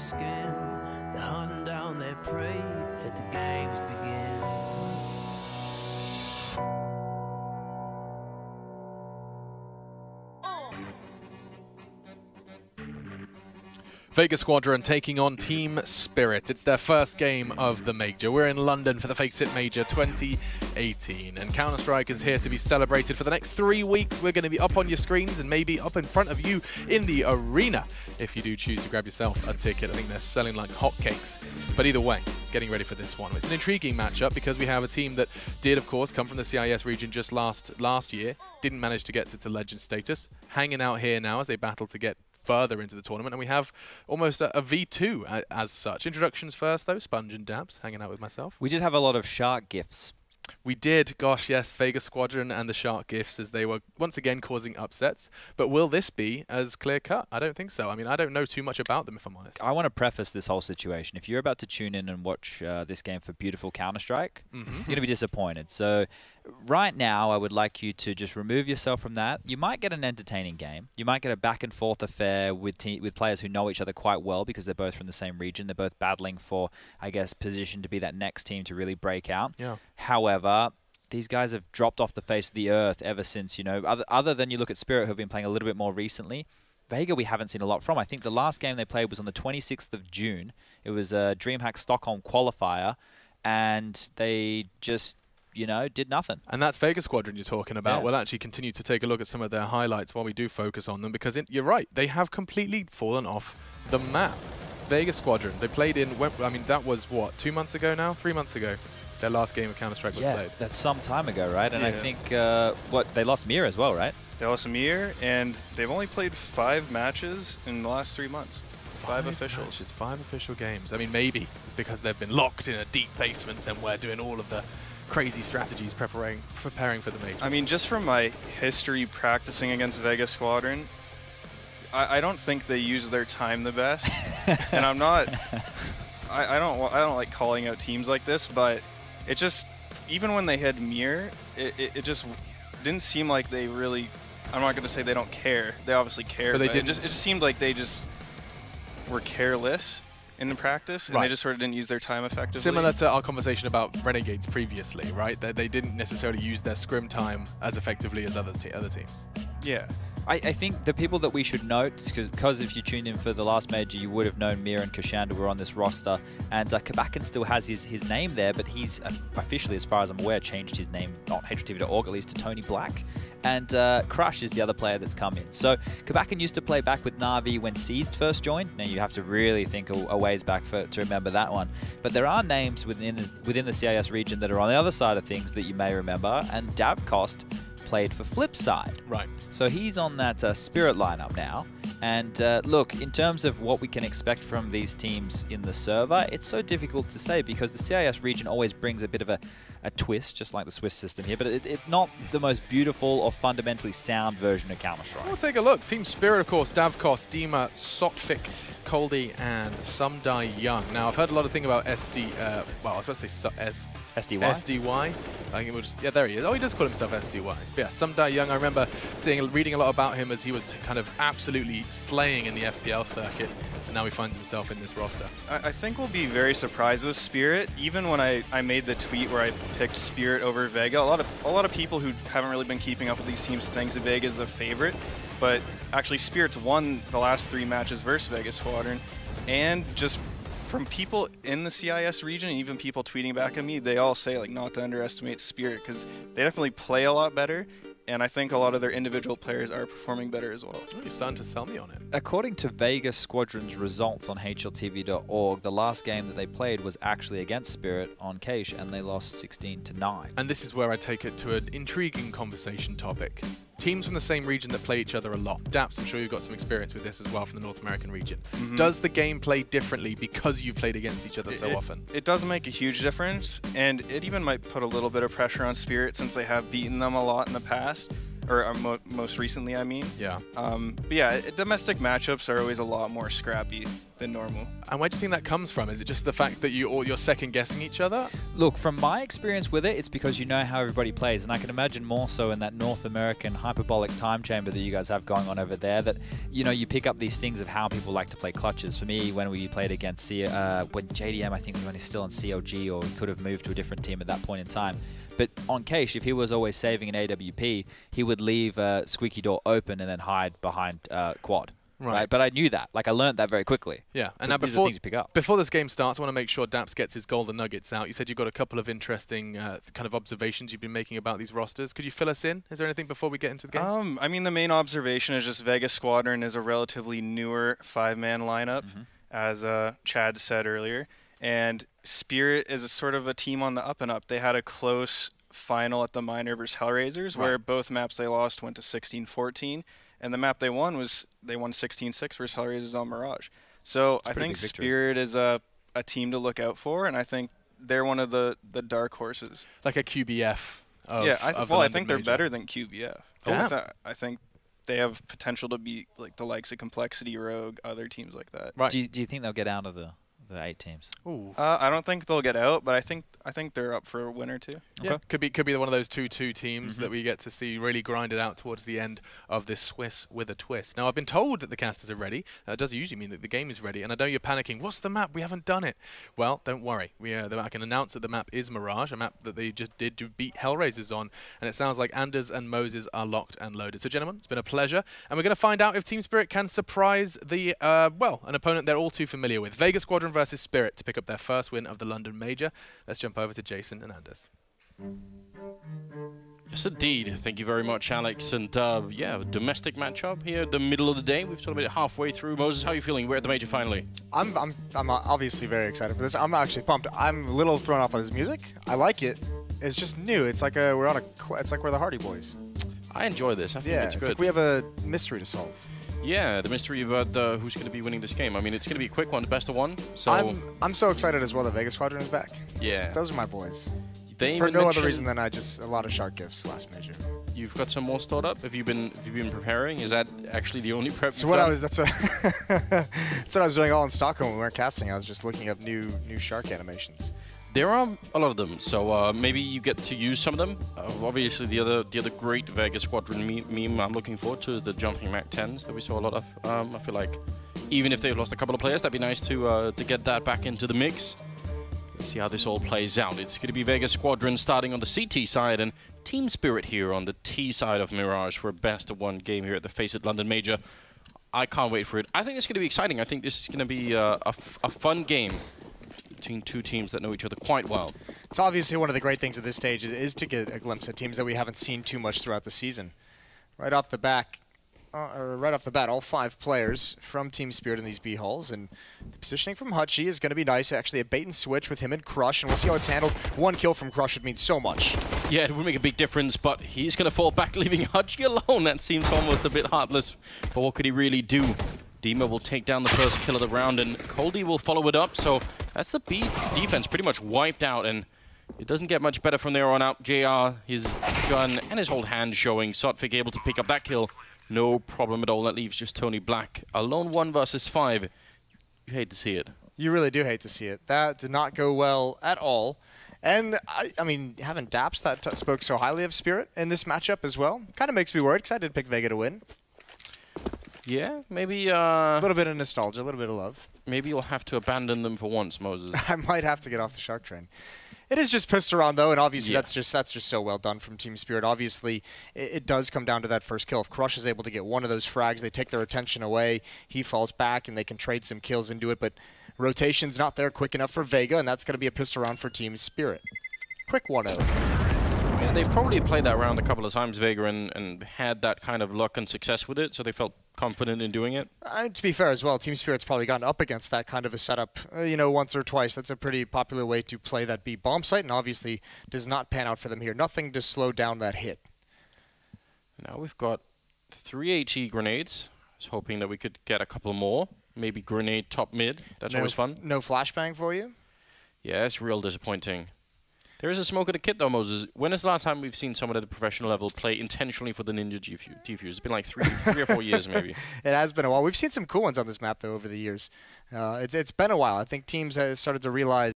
skin. They're hunting down their prey, let the games begin. Vegas Squadron taking on Team Spirit. It's their first game of the Major. We're in London for the FACEIT Major 2018. And Counter-Strike is here to be celebrated for the next 3 weeks. We're going to be up on your screens and maybe up in front of you in the arena if you do choose to grab yourself a ticket. I think they're selling like hotcakes. But either way, getting ready for this one. It's an intriguing matchup because we have a team that did, of course, come from the CIS region just last year. Didn't manage to get to legend status. Hanging out here now as they battle to get further into the tournament, and we have almost a V2 as such. Introductions first, though. Sponge and Dabs, hanging out with myself. We did have a lot of shark gifts. We did, gosh, yes, Vegas Squadron and the Shark gifts as they were once again causing upsets. But will this be as clear-cut? I don't think so. I mean, I don't know too much about them, if I'm honest. I want to preface this whole situation. If you're about to tune in and watch this game for beautiful Counter-Strike, you're going to be disappointed. So right now, I would like you to just remove yourself from that. You might get an entertaining game. You might get a back-and-forth affair with players who know each other quite well because they're both from the same region. They're both battling for, I guess, position to be that next team to really break out. Yeah. However, these guys have dropped off the face of the earth ever since, you know, other than you look at Spirit, who have been playing a little bit more recently. Vega we haven't seen a lot from. I think the last game they played was on the 26th of June. It was a DreamHack Stockholm qualifier, and they just, you know, did nothing. And that's Vegas Squadron you're talking about. Yeah. We'll actually continue to take a look at some of their highlights while we do focus on them, because you're right, they have completely fallen off the map. Vegas Squadron, they played in, I mean, that was what, 2 months ago now? 3 months ago. Their last game of Counter-Strike was played. That's some time ago, right? And yeah. I think, they lost Mir as well, right? They lost Mir, and they've only played 5 matches in the last 3 months. 5 officials. Matches, 5 official games. I mean, maybe it's because they've been locked in a deep basement somewhere doing all of the crazy strategies preparing for the Major. I mean, just from my history practicing against Vegas Squadron, I don't think they use their time the best. And I'm not... I don't like calling out teams like this, but it just, even when they had Mir, it just didn't seem like they really, I'm not going to say they don't care. They obviously care, but it just seemed like they just were careless in the practice, and they just sort of didn't use their time effectively. Similar to our conversation about Renegades previously, right? They didn't necessarily use their scrim time as effectively as other teams. Yeah. I think the people that we should note, because if you tuned in for the last Major, you would have known Mir and Kashanda were on this roster, and Kabakin still has his name there, but he's officially, as far as I'm aware, changed his name, not HLTV.org at least, to Tony Black. And Crush is the other player that's come in. So Kabakin used to play back with Na'Vi when Seized first joined. Now you have to really think a ways back to remember that one. But there are names within the CIS region that are on the other side of things that you may remember, and Davcost played for Flipside. Right. So he's on that Spirit lineup now. And look, in terms of what we can expect from these teams in the server, it's so difficult to say because the CIS region always brings a bit of a twist, just like the Swiss system here, but it's not the most beautiful or fundamentally sound version of Counter-Strike. We'll take a look. Team Spirit, of course, Davkos, Dima, Sotfik, Koldi, and Sumdai Young. Now, I've heard a lot of things about well, I was supposed to say SDY? SDY. I think it was, yeah, there he is. Oh, he does call himself SDY. But yeah, Sumdai Young, I remember reading a lot about him as he was kind of absolutely slaying in the FPL circuit, and now he finds himself in this roster. I think we'll be very surprised with Spirit. Even when I made the tweet where I picked Spirit over Vega, a lot of people who haven't really been keeping up with these teams think Vega is the favorite, but actually Spirit's won the last 3 matches versus Vegas Squadron, and just from people in the CIS region, and even people tweeting back at me, they all say like not to underestimate Spirit because they definitely play a lot better. And I think a lot of their individual players are performing better as well. Oh, you're starting to sell me on it. According to Vegas Squadron's results on HLTV.org, the last game that they played was actually against Spirit on Cache, and they lost 16-9. And this is where I take it to an intriguing conversation topic. Teams from the same region that play each other a lot. Daps, I'm sure you've got some experience with this as well from the North American region. Does the game play differently because you've played against each other so often? It does make a huge difference, and it even might put a little bit of pressure on Spirit since they have beaten them a lot in the past. or most recently, I mean. Yeah. But yeah, domestic matchups are always a lot more scrappy than normal. And where do you think that comes from? Is it just the fact that you're second guessing each other? Look, from my experience with it, it's because you know how everybody plays, and I can imagine more so in that North American hyperbolic time chamber that you guys have going on over there, that, you know, you pick up these things of how people like to play clutches. For me, when we played against when JDM, I think when he was still on CLG, or he could have moved to a different team at that point in time. But on Keish, if he was always saving an AWP, he would leave Squeaky Door open and then hide behind Quad. Right. But I knew that. Like, I learned that very quickly. Yeah. So and now these are things you pick up. before this game starts, I want to make sure Daps gets his golden nuggets out. You said you've got a couple of interesting kind of observations you've been making about these rosters. Could you fill us in? Is there anything before we get into the game? I mean, the main observation is just Vegas Squadron is a relatively newer 5-man lineup, as Chad said earlier. And Spirit is a sort of a team on the up and up. They had a close final at the Miner versus Hellraisers, where both maps they lost went to 16-14, and the map they won 16-6 versus Hellraisers on Mirage. So I think Spirit is a team to look out for, and I think they're one of the dark horses. Like a QBF. I think they're better than QBF. I think they have potential to be like the likes of Complexity, Rogue, other teams like that. Right. Do you think they'll get out of the 8 teams? Ooh. I don't think they'll get out, but I think they're up for a win or two. Yeah, could be one of those 2-2 teams that we get to see really grind it out towards the end of this Swiss with a twist. Now, I've been told that the casters are ready. That does usually mean that the game is ready, and I know you're panicking. What's the map? We haven't done it. Well, don't worry. I can announce that the map is Mirage, a map that they just did to beat Hellraisers on, and it sounds like Anders and Moses are locked and loaded. So, gentlemen, it's been a pleasure, and we're going to find out if Team Spirit can surprise the an opponent they're all too familiar with. Vegas Squadron versus Spirit to pick up their first win of the London Major. Let's jump over to Jason and Anders. Yes, indeed. Thank you very much, Alex. And yeah, domestic matchup here at the middle of the day. We've sort of made it halfway through. Moses, how are you feeling? We're at the Major finally. I'm obviously very excited for this. I'm actually pumped. I'm a little thrown off by this music. I like it. It's just new. It's like it's like we're the Hardy Boys. I enjoy this. I think it's good. It's like we have a mystery to solve. Yeah, the mystery about who's going to be winning this game. I mean, it's going to be a quick one, the best of one. So I'm so excited as well that Vegas Squadron is back. Yeah. Those are my boys. For no other reason than a lot of shark gifts last Major. You've got some more stored up. Have you been preparing? Is that actually the only prep? So that's what I was doing all in Stockholm when we weren't casting. I was just looking up new shark animations. There are a lot of them, so maybe you get to use some of them. Obviously, the other great Vegas Squadron meme I'm looking forward to, the jumping Mac 10s that we saw a lot of. I feel like even if they've lost a couple of players, that'd be nice to get that back into the mix. Let's see how this all plays out. It's going to be Vegas Squadron starting on the CT side and Team Spirit here on the T side of Mirage for a best-of-1 game here at the FACEIT London Major. I can't wait for it. I think it's going to be exciting. I think this is going to be a fun game between two teams that know each other quite well. It's obviously one of the great things at this stage is to get a glimpse at teams that we haven't seen too much throughout the season. Right off the bat, all 5 players from Team Spirit in these B halls, and the positioning from Hutchie is going to be nice. Actually, a bait and switch with him and Crush, and we'll see how it's handled. 1 kill from Crush would mean so much. Yeah, it would make a big difference, but he's going to fall back, leaving Hutchie alone. That seems almost a bit heartless, but what could he really do? Dima will take down the first kill of the round, and Coldy will follow it up. So that's the B defense pretty much wiped out, and it doesn't get much better from there on out. JR, his gun and his whole hand showing. Sotfik able to pick up that kill. No problem at all. That leaves just Tony Black alone 1 versus 5. You hate to see it. You really do hate to see it. That did not go well at all. And, I mean, having Daps that spoke so highly of Spirit in this matchup as well kind of makes me worried, because I did pick Vega to win. Yeah, maybe a little bit of nostalgia, a little bit of love. Maybe you'll have to abandon them for once, Moses. I might have to get off the shark train. It is just pissed around though, and obviously that's just so well done from Team Spirit. Obviously, it does come down to that first kill. If Crush is able to get one of those frags, they take their attention away. He falls back, and they can trade some kills into it. But rotation's not there quick enough for Vega, and that's going to be a pissed around for Team Spirit. Quick 1-0. Yeah, they've probably played that round a couple of times, Vega, and had that kind of luck and success with it, so they felt confident in doing it. To be fair as well, Team Spirit's probably gotten up against that kind of a setup, once or twice. That's a pretty popular way to play that B bomb site, and obviously does not pan out for them here. Nothing to slow down that hit. Now we've got 3 HE grenades. I was hoping that we could get a couple more. Maybe grenade top mid. That's always fun. No flashbang for you? Yeah, it's real disappointing. There is a smoke of the kit though, Moses. When is the last time we've seen someone at the professional level play intentionally for the Ninja defuse? It's been like three or 4 years maybe. It has been a while. We've seen some cool ones on this map though over the years. It's been a while. I think teams have started to realize